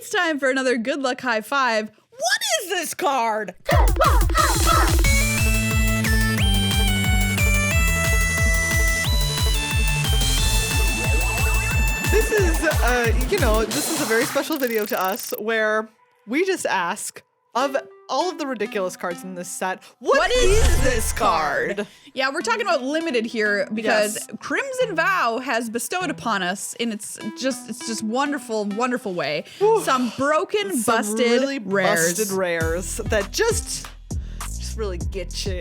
It's time for another good luck high five. What is this card? This is, this is a very special video to us where we just ask of all of the ridiculous cards in this set, what is this card? Yeah, we're talking about limited here because Yes. Crimson Vow has bestowed upon us in its just wonderful, wonderful way some broken, busted really rares. busted rares that just really get you,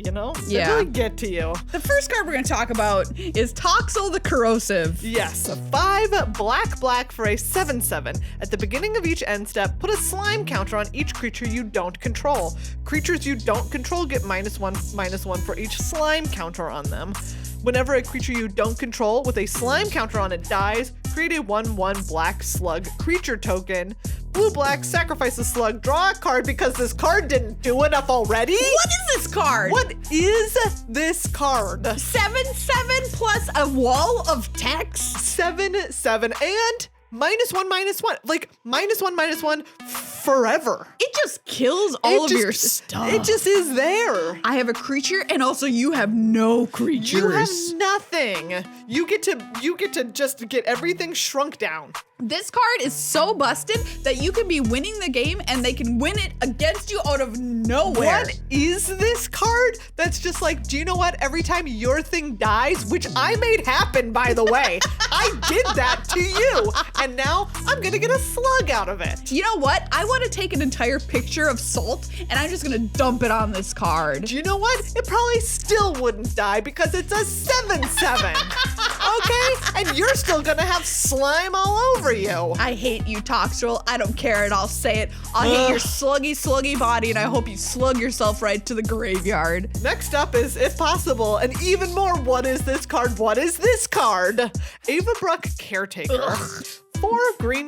you know? They Yeah. really get to you. The first card we're going to talk about is Toxil the Corrosive. Yes, 5 black for a 7/7. At the beginning of each end step, put a slime counter on each creature you don't control. Creatures you don't control get -1/-1 for each slime counter on them. Whenever a creature you don't control with a slime counter on it dies, create a 1/1 black slug creature token. Blue-black, sacrifice the slug, draw a card because this card didn't do enough already? What is this card? What is this card? 7/7 plus a wall of text? 7/7 and -1/-1. Like -1/-1 forever. It just kills all of your stuff. It just is there. I have a creature and also you have no creatures. You have nothing. You get to just get everything shrunk down. This card is so busted that you can be winning the game and they can win it against you out of nowhere. What is this card? That's just like, do you know what? Every time your thing dies, which I made happen, by the way, I did that to you. And now I'm gonna get a slug out of it. You know what? I want to take an entire picture of salt and I'm just gonna dump it on this card. Do you know what? It probably still wouldn't die because it's a 7/7. Okay? And you're still gonna have slime all over you. I hate you, Toxil. I don't care and I'll say it. I'll hate your sluggy body and I hope you slug yourself right to the graveyard. Next up is, if possible, and even more, what is this card? What is this card? Ava Buck, Caretaker. Ugh. 4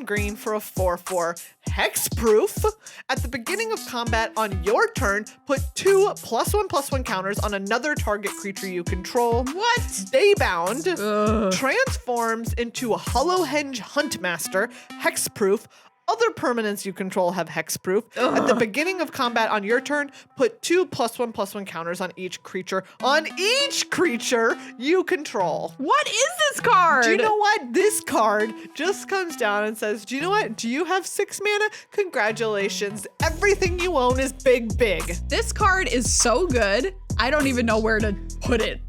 green for a 4/4. Hexproof. At the beginning of combat on your turn, put 2 +1/+1 counters on another target creature you control. What? Daybound. Ugh. Transforms into a Hollowhenge Huntmaster. Hexproof. Other permanents you control have hexproof. At the beginning of combat on your turn, put 2 +1/+1 counters on each creature. On each creature you control. What is this card? Do you know what? This card just comes down and says, do you know what? Do you have 6 mana? Congratulations. Everything you own is big. This card is so good. I don't even know where to put it.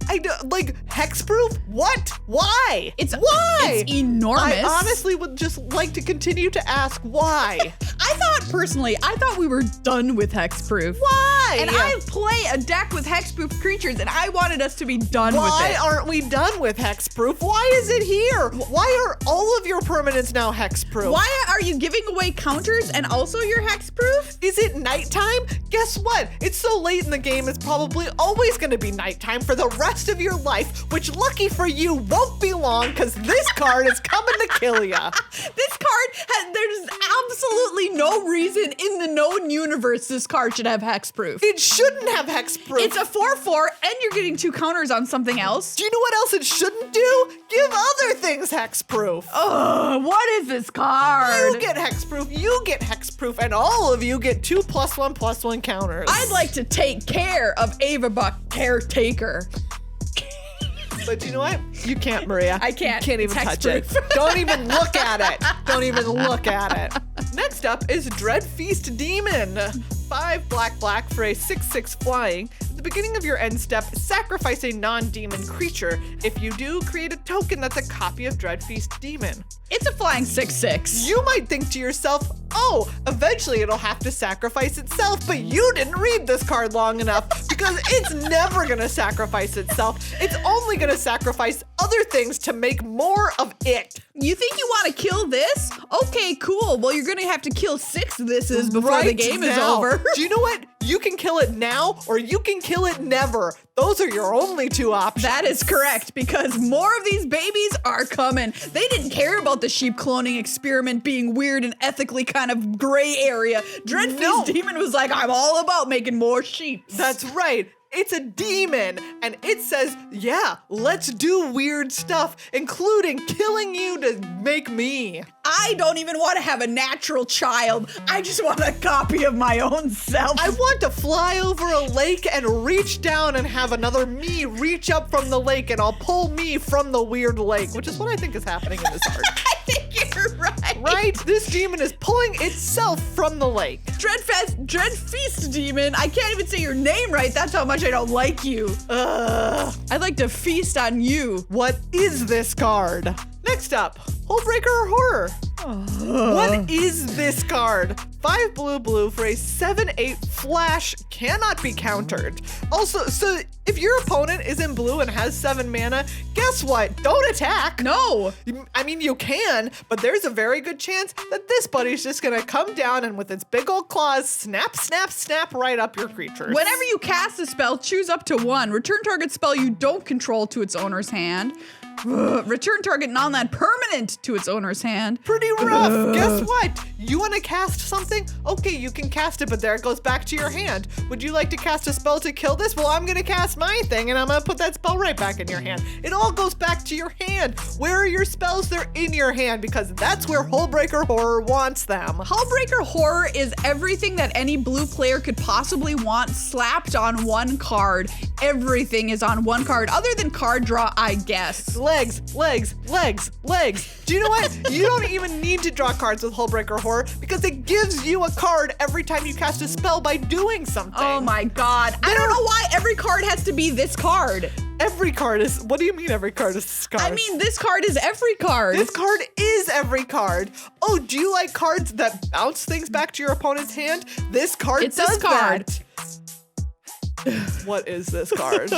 Like, hexproof? What? Why? Why? It's enormous. I honestly would just like to continue to ask why. I thought we were done with hexproof. Why? And I play a deck with hexproof creatures and I wanted us to be done with it. Why aren't we done with hexproof? Why is it here? Why are all of your permanents now hexproof? Why are you giving away counters and also your hexproof? Is it nighttime? Guess what? It's so late in the game, it's probably always gonna be nighttime for the rest of your life, which lucky for you won't be long because this card is coming to kill ya. This card, there's absolutely no reason in the known universe this card should have hexproof. It shouldn't have hexproof. It's a 4/4 and you're getting 2 counters on something else. Do you know what else it shouldn't do? Give other things hexproof. Ugh, what is this card? You get hexproof, and all of you get 2 +1/+1 counters. I'd like to take care of Ava Buck, Caretaker. But you know what? You can't, Maria. I can't. You can't even It's touch it. hexproof. Don't even look at it. Don't even look at it. Next up is Dreadfeast Demon. 5 black for a 6/6 flying. At the beginning of your end step, sacrifice a non-demon creature. If you do, create a token that's a copy of Dreadfeast Demon. It's a flying 6/6. You might think to yourself, oh, eventually it'll have to sacrifice itself, but you didn't read this card long enough because it's never gonna sacrifice itself. It's only gonna sacrifice other things to make more of it. You think you want to kill this? Okay, cool. Well, you're gonna have to kill 6 thises before the game is over. Do you know what? You can kill it now or you can kill it never. Those are your only 2 options. That is correct, because more of these babies are coming. They didn't care about the sheep cloning experiment being weird and ethically kind of gray area. Dreadfeast Demon was like, I'm all about making more sheep. That's right. It's a demon, and it says, yeah, let's do weird stuff, including killing you to make me. I don't even want to have a natural child. I just want a copy of my own self. I want to fly over a lake and reach down and have another me reach up from the lake, and I'll pull me from the weird lake, which is what I think is happening in this art. I think you're right. Right? This demon is pulling itself from the lake. Dreadfeast Demon. I can't even say your name right. That's how much I don't like you. I'd like to feast on you. What is this card? Next up, Holebreaker Horror. What is this card? 5 blue for a 7/8 flash, cannot be countered. Also, so if your opponent is in blue and has 7 mana, guess what? Don't attack. No. I mean, you can, but there's a very good chance that this buddy's just gonna come down and with its big old claws, snap, snap, snap right up your creatures. Whenever you cast a spell, choose up to 1. Return target spell you don't control to its owner's hand. Return target non-land permanent to its owner's hand. Pretty rough. Guess what? You want to cast something? Okay, you can cast it, but there it goes back to your hand. Would you like to cast a spell to kill this? Well, I'm going to cast my thing, and I'm going to put that spell right back in your hand. It all goes back to your hand. Where are your spells? They're in your hand, because that's where Holebreaker Horror wants them. Holebreaker Horror is everything that any blue player could possibly want slapped on one card. Everything is on one card, other than card draw, I guess. Legs. Do you know what? You don't even need to draw cards with Holebreaker Horror because it gives you a card every time you cast a spell by doing something. Oh my god. I don't know why every card has to be this card. Every card is, what do you mean every card is this card? I mean, this card is every card. This card is every card. Oh, do you like cards that bounce things back to your opponent's hand? This card does this card. that. What is this card?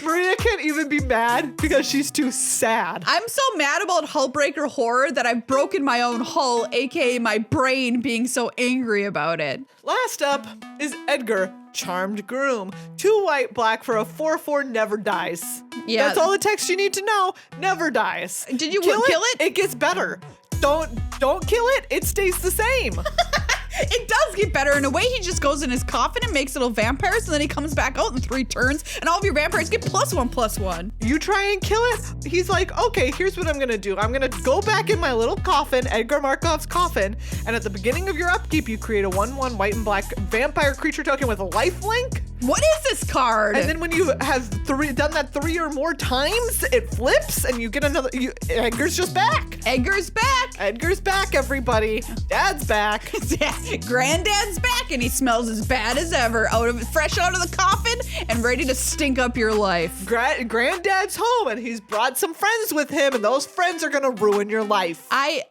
Maria can't even be mad because she's too sad. I'm so mad about Holebreaker Horror that I've broken my own hull, aka my brain, being so angry about it. Last up is Edgar, Charmed Groom. 2 white, black for a 4/4 never dies. Yeah. That's all the text you need to know. Never dies. Did you kill it? It gets better. Don't kill it. It stays the same. It does get better. In a way, he just goes in his coffin and makes little vampires, and then he comes back out in 3 turns, and all of your vampires get +1/+1. You try and kill it, he's like, okay, here's what I'm gonna do. I'm gonna go back in my little coffin, Edgar Markov's coffin, and at the beginning of your upkeep, you create a 1/1 white and black vampire creature token with a lifelink. What is this card? And then when you have done that 3 or more times, it flips, and you get another, Edgar's just back. Edgar's back. Edgar's back, everybody. Dad's back. Granddad's back, and he smells as bad as ever, fresh out of the coffin and ready to stink up your life. Granddad's home, and he's brought some friends with him, and those friends are gonna ruin your life.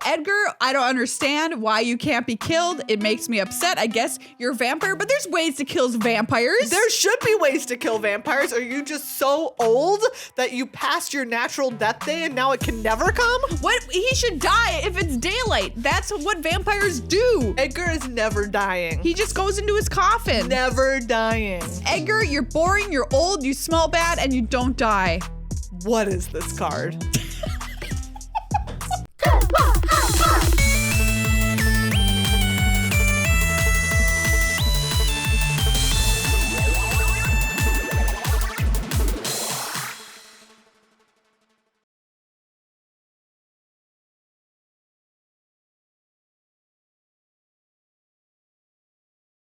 Edgar, I don't understand why you can't be killed. It makes me upset. I guess you're a vampire, but there's ways to kill vampires. There should be ways to kill vampires. Are you just so old that you passed your natural death day and now it can never come? What? He should die if it's daylight. That's what vampires do. Edgar is never dying. He just goes into his coffin. Never dying. Edgar, you're boring, you're old, you smell bad, and you don't die. What is this card?